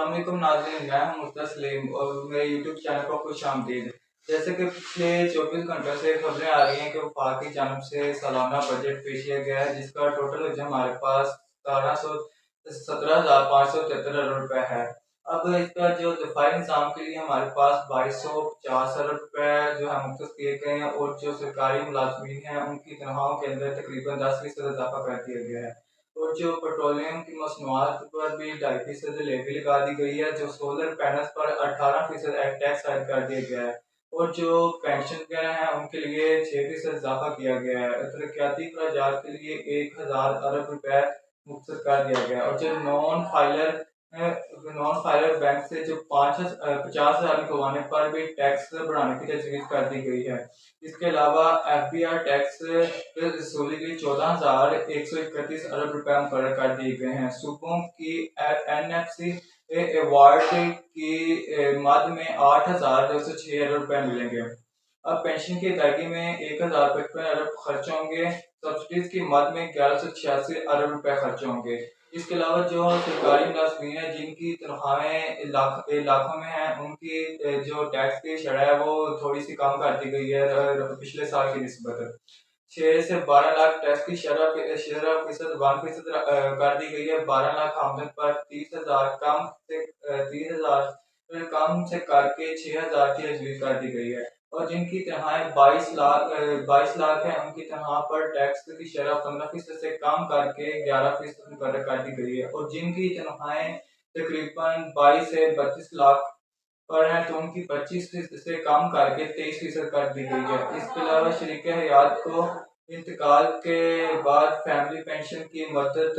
السلام علیکم ناظرین، میں ہوں مرتضی سلیم اور میرے یوٹیوب چینل پر خوش آمدید۔ جیسے کہ پچھلے 24 گھنٹوں سے خبریں آ رہی ہیں کہ وفاق کی جانب سے سالانہ بجٹ پیش کیا گیا ہے، جس کا ٹوٹل ہمارے پاس 17,573 ارب روپے ہے۔ اب اس کا جو دفاعی نظام کے لیے ہمارے پاس 2250 ارب روپے جو ہے مختص کیے گئے ہیں، اور جو سرکاری ملازمین ہیں ان کی تنخواہوں کے اندر تقریباً 10% اضافہ کر دیا گیا ہے، اور جو پیٹرولیم کی مصنوعات پر بھی 2.5% لیوی لگا دی گئی ہے، جو سولر پینلز پر 18% ٹیکس عائد کر دیا گیا ہے، اور جو پینشن وغیرہ ہیں ان کے لیے 6% اضافہ کیا گیا ہے۔ ترقیاتی اخراجات کے لیے 1000 ارب روپے مختص کر دیا گیا ہے، اور جو نان فائلر بینک سے جو 50,000 نکلوانے پر بھی ٹیکس بڑھانے کی تجویز کر دی گئی ہے۔ اس کے علاوہ ایف بی آر ٹیکس وصولی کے لیے 14,131 ارب روپے مقرر کر دیے گئے ہیں۔ صوبوں کی این ایف سی ایوارڈ کی مد میں 8,206 ارب روپے ملیں گے۔ اب پینشن کی ادائیگی میں 1,055 ارب خرچ ہوں گے۔ سبسڈیز کی مد میں 1186 ارب روپے خرچ ہوں گے۔ اس کے علاوہ جو سرکاری ملازمین ہیں جن کی تنخواہیں لاکھوں میں ہیں، ان کی جو ٹیکس کی شرح ہے وہ تھوڑی سی کم کر دی گئی ہے پچھلے سال کی نسبت۔ 6 سے 12 لاکھ ٹیکس کی شرح فیصد 1% کر دی گئی ہے۔ 12 لاکھ آمدن پر 30,000 کم سے کر کے 6,000 کی تجویز کر دی گئی ہے، اور جن کی تنخواہیں 22 لاکھ ہیں ان کی تنخواہ پر ٹیکس کی شرح 15% سے کم کر کے 11% مقرر کر دی گئی ہے، اور جن کی تنخواہیں تقریباً 22 سے 32 لاکھ پر ہیں تو ان کی 25% سے کم کر کے 23% کر دی گئی ہے۔ اس کے علاوہ شریک حیات کو انتقال کے بعد فیملی پینشن کی مدت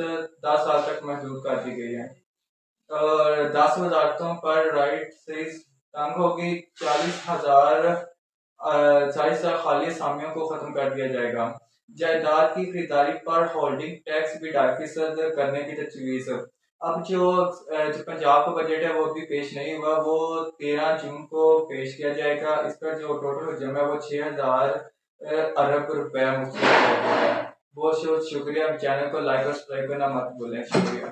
10 سال تک محدود کر دی گئی ہے، اور 10 وزارتوں پر رائٹ سیز تنگ ہوگی۔ 40,000 خالی اسامیوں کو ختم کر دیا جائے گا۔ جائیداد کی خریداری پر ہولڈنگ ٹیکس بھی 2.5% کرنے کی تجویز۔ اب جو پنجاب کا بجٹ ہے وہ بھی پیش نہیں ہوا، وہ 13 جون کو پیش کیا جائے گا۔ اس کا جو ٹوٹل حجم ہے وہ 6,000 ارب روپے مختص کیا گیا ہے۔ بہت شکریہ، چینل کو لائک اور سبسکرائب کرنا مت بھولیں۔ شکریہ۔